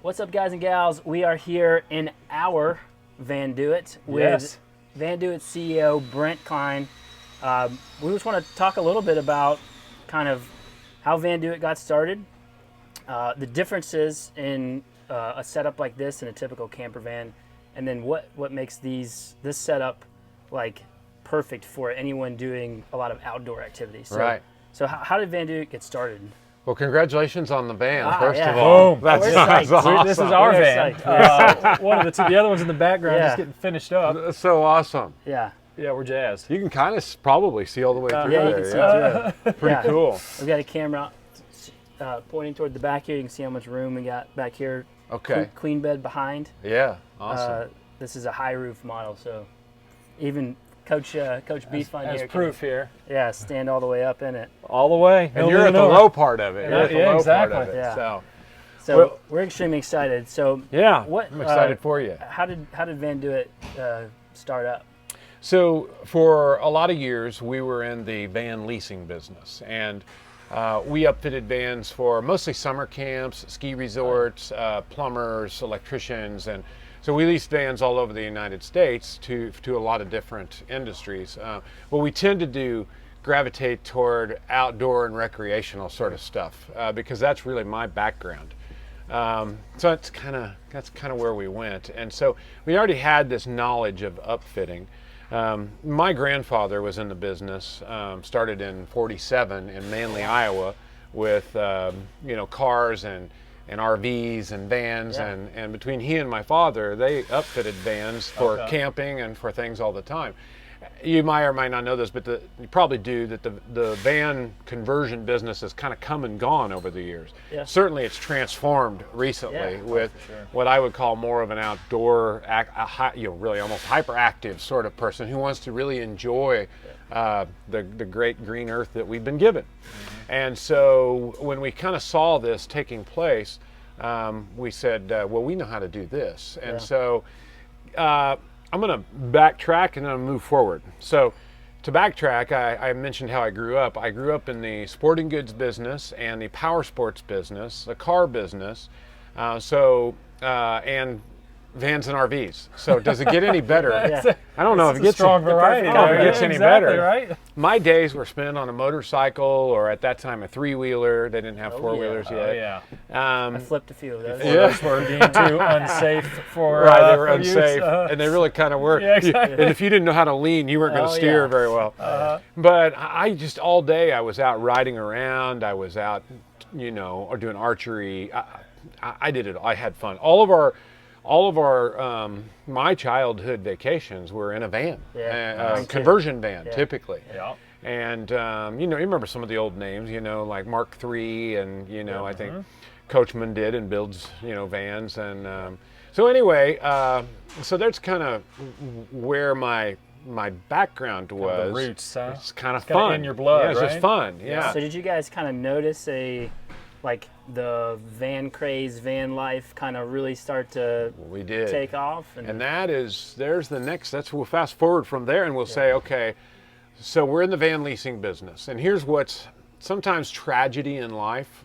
What's up, guys and gals? We are here in our VanDOit with VanDOit CEO Brent Kline. We just want to talk a little bit about kind of how VanDOit got started, the differences in a setup like this and a typical camper van, and then what makes this setup like perfect for anyone doing a lot of outdoor activities. So how did VanDOit get started? Well, congratulations on the van, first yeah. of all. Boom. That's We're awesome. This is our We're van. One of the two. The other one's in the background, Yeah. just getting finished up. That's so awesome. Yeah. Yeah, we're jazzed. You can kind of probably see all the way through Yeah, you there. can see yeah. Pretty Yeah. cool. We've got a camera pointing toward the back here. You can see how much room we got back here. Okay. Queen bed behind. Yeah, awesome. This is a high roof model, so even Coach B Fun As here proof here. can stand all the way up in it. All the way. And you're at the low part of it. You're Yeah, at the yeah, low exactly. part of it. Yeah. So, So Well- we're extremely excited. So yeah, what? I'm excited for you. How did VanDOit start up? So for a lot of years, we were in the van leasing business, and we upfitted vans for mostly summer camps, ski resorts, plumbers, electricians, and so we leased vans all over the United States to a lot of different industries. What we tend to do, gravitate toward outdoor and recreational sort of stuff because that's really my background. So that's kind of where we went, and so we already had this knowledge of upfitting. My grandfather was in the business, started in '47 in Manly, Iowa, with cars and RVs and vans, Yeah. and between he and my father, they upfitted vans for camping and for things all the time. You might or might not know this, but you probably do, that the van conversion business has kind of come and gone over the years. Yeah. Certainly it's transformed recently Yeah. with what I would call more of an outdoor, really almost hyperactive sort of person who wants to really enjoy the great green earth that we've been given. Mm-hmm. And so when we kind of saw this taking place, we said, well, we know how to do this. And so I'm going to backtrack and then move forward. So to backtrack, I mentioned how I grew up. I grew up in the sporting goods business and the power sports business, the car business, and vans and RVs. So does it get any better? I don't know if it gets strong variety. I don't know if it gets any better. Right? My days were spent on a motorcycle, or at that time a three-wheeler. They didn't have four-wheelers yet. Yeah. I flipped a few of those. Those were deemed too unsafe for Right, they were for unsafe, use. and they really kind of were. Yeah, exactly. And if you didn't know how to lean, you weren't going to steer very well. But I just, all day I was out riding around. I was out, or doing archery. I did it. I had fun. All of our my childhood vacations were in a van, conversion van, typically. Yeah. And you remember some of the old names, like Mark III, and I think Coachman did and builds vans, and so anyway, so that's kind of where my background was. The roots, huh? It's kind of kinda fun in your blood, Yeah, it's just right? fun. Yeah. So did you guys kind of notice the van craze, van life kind of really start to We did. take off? And we'll fast forward from there, and we'll say, okay, so we're in the van leasing business, and here's what's sometimes tragedy in life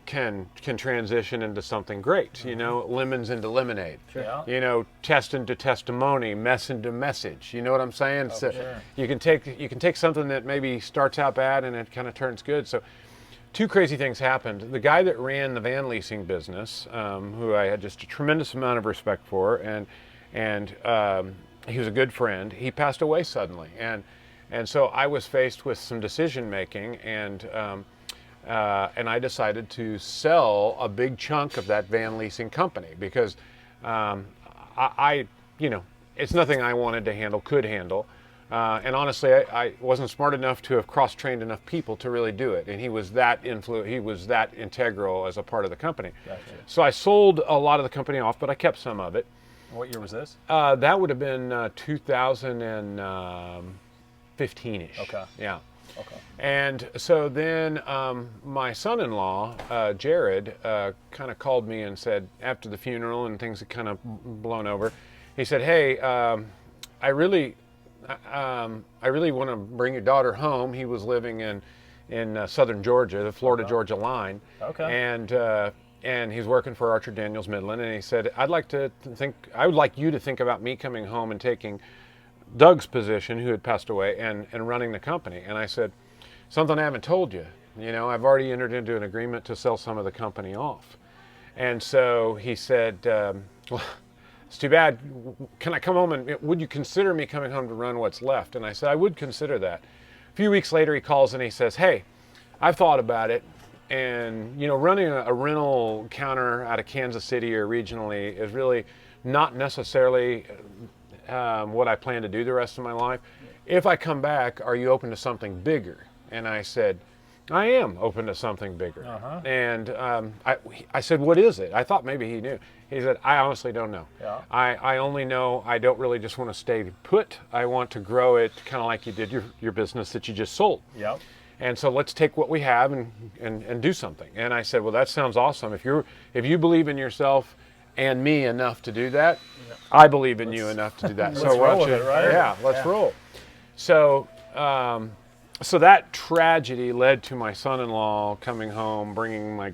can transition into something great. Lemons into lemonade. Yeah. Test into testimony, mess into message. You know what I'm saying? So sure. you can take something that maybe starts out bad and it kind of turns good. So two crazy things happened. The guy that ran the van leasing business, who I had just a tremendous amount of respect for, and he was a good friend, he passed away suddenly. And so I was faced with some decision making, and I decided to sell a big chunk of that van leasing company because it's nothing I wanted to could handle. And honestly, I wasn't smart enough to have cross-trained enough people to really do it. And he was that integral as a part of the company. Gotcha. So I sold a lot of the company off, but I kept some of it. What year was this? That would have been 2015-ish. Okay. Yeah. Okay. And so then my son-in-law, Jared, kind of called me and said, after the funeral and things had kind of blown over, he said, hey, I really want to bring your daughter home. He was living in southern Georgia, the Florida-Georgia line. Okay. And and he's working for Archer Daniels Midland, and he said, I would like you to think about me coming home and taking Doug's position, who had passed away, and running the company. And I said, something I haven't told you. I've already entered into an agreement to sell some of the company off. And so he said, well, it's too bad. Can I come home and would you consider me coming home to run what's left? And I said, I would consider that. A few weeks later, he calls and he says, hey, I've thought about it. And, running a rental counter out of Kansas City or regionally is really not necessarily what I plan to do the rest of my life. If I come back, are you open to something bigger? And I said, I am open to something bigger. And I said, what is it? I thought maybe he knew. He said, I honestly don't know. Yeah. I only know I don't really just want to stay put. I want to grow it kind of like you did your business that you just sold. Yep. And so let's take what we have and do something. And I said, well, that sounds awesome. If you believe in yourself and me enough to do that, I believe in you enough to do that. Let's roll with it, right? Yeah, let's roll. So so that tragedy led to my son-in-law coming home, bringing my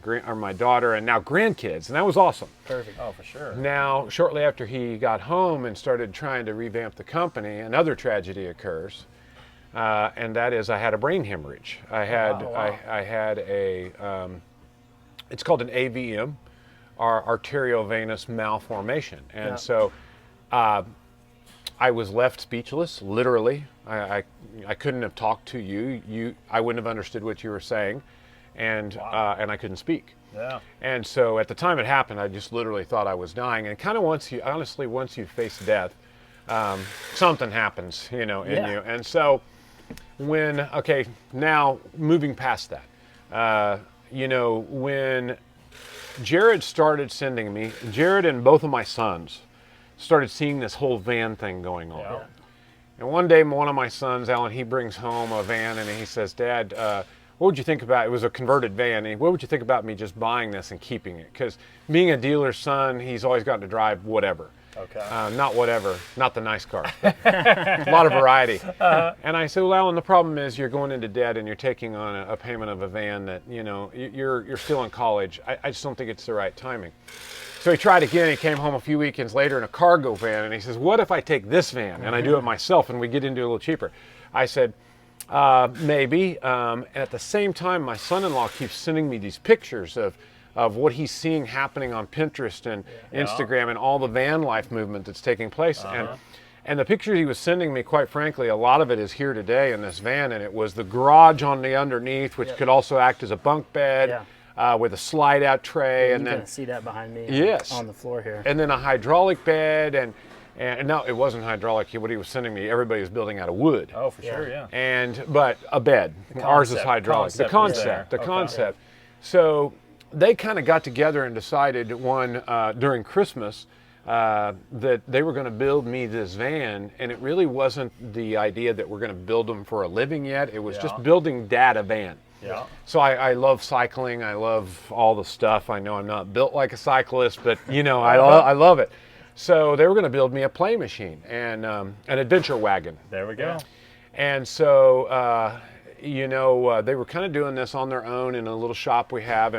daughter and now grandkids, and that was awesome. Perfect. Oh, for sure. Now, shortly after he got home and started trying to revamp the company, another tragedy occurs, and that is I had a brain hemorrhage. I had it's called an AVM, arteriovenous malformation, and so I was left speechless, literally. I couldn't have talked to you. I wouldn't have understood what you were saying, and I couldn't speak. Yeah. And so at the time it happened, I just literally thought I was dying. And kind of once you face death, something happens, in you. And so now moving past that, when Jared started sending me, Jared and both of my sons started seeing this whole van thing going on. Yeah. And one day, one of my sons, Alan, he brings home a van and he says, Dad, what would you think about, it was a converted van, and what would you think about me just buying this and keeping it? Because being a dealer's son, he's always gotten to drive whatever. Okay. Not whatever, not the nice car. A lot of variety. And I said, well, Alan, the problem is you're going into debt and you're taking on a payment of a van that, you're still in college. I just don't think it's the right timing. So he tried again. He came home a few weekends later in a cargo van, and he says, what if I take this van and I do it myself and we get into it a little cheaper? I said, maybe. And at the same time, my son-in-law keeps sending me these pictures of what he's seeing happening on Pinterest and Instagram and all the van life movement that's taking place. And the pictures he was sending me, quite frankly, a lot of it is here today in this van, and it was the garage on the underneath, which could also act as a bunk bed. With a slide-out tray, and then you can see that behind me. Yes, on the floor here. And then a hydraulic bed, and no, it wasn't hydraulic. What he was sending me, everybody was building out of wood. Oh, for sure, yeah. But a bed. Ours is hydraulic. The concept. So they kind of got together and decided during Christmas that they were going to build me this van, and it really wasn't the idea that we're going to build them for a living yet. It was just building Dad a van. Yeah. So I love cycling. I love all the stuff. I know I'm not built like a cyclist, but I love it. So they were going to build me a play machine and an adventure wagon. There we go. And so they were kind of doing this on their own in a little shop we have,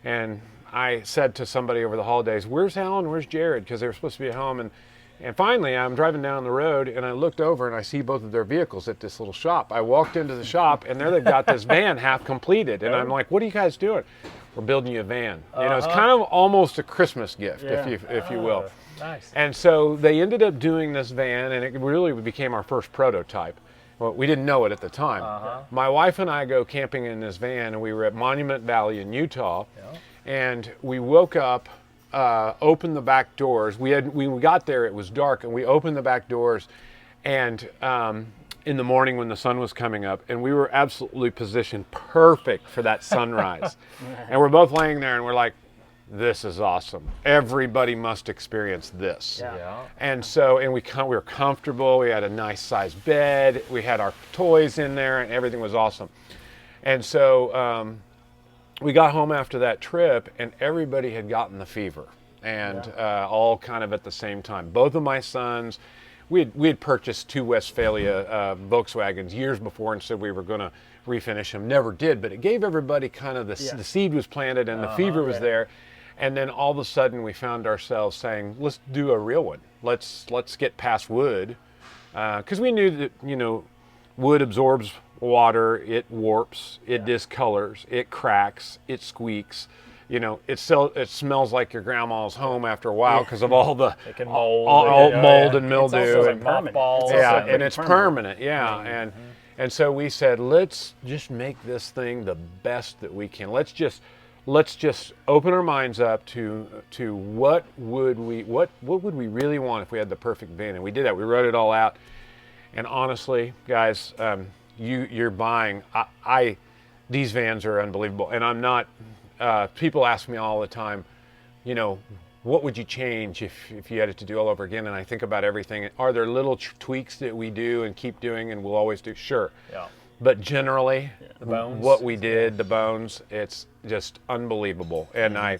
and I said to somebody over the holidays, "Where's Alan? Where's Jared?" Because they were supposed to be at home, and finally, I'm driving down the road, and I looked over, and I see both of their vehicles at this little shop. I walked into the shop, and there they've got this van half completed, and I'm like, "What are you guys doing?" "We're building you a van." It's kind of almost a Christmas gift, if you will. Nice. And so they ended up doing this van, and it really became our first prototype. Well, we didn't know it at the time. My wife and I go camping in this van, and we were at Monument Valley in Utah, and we woke up. Opened the back doors. When we got there, it was dark, and we opened the back doors, and in the morning when the sun was coming up, and we were absolutely positioned perfect for that sunrise. And we're both laying there, and we're like, "This is awesome. Everybody must experience this." And so, we were comfortable. We had a nice sized bed. We had our toys in there, and everything was awesome. And so. We got home after that trip, and everybody had gotten the fever, and all kind of at the same time. Both of my sons, we had purchased two Westphalia Volkswagens years before and said we were going to refinish them. Never did, but it gave everybody kind of the seed was planted and the fever was there. And then all of a sudden we found ourselves saying, let's do a real one. Let's get past wood. Because we knew that, you know, wood absorbs water, it warps, it discolors, it cracks, it squeaks. You know, it smells like your grandma's home after a while because of all the it can mold, mold and mildew. It's also and permanent. and it's permanent. Yeah, and so we said, let's just make this thing the best that we can. Let's just open our minds up to what would we really want if we had the perfect van. And we did that. We wrote it all out. And honestly, guys, you're buying. These vans are unbelievable. And I'm not. People ask me all the time, you know, what would you change if you had it to do all over again? And I think about everything. Are there little tweaks that we do and keep doing and we'll always do? Sure. Yeah. But generally, the bones, what we did, the bones, it's just unbelievable. And I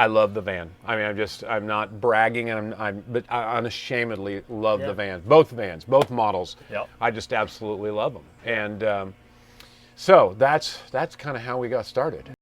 love the van. I mean, I'm not bragging, but I unashamedly love the van. Both vans, both models. Yep. I just absolutely love them. And so that's kind of how we got started.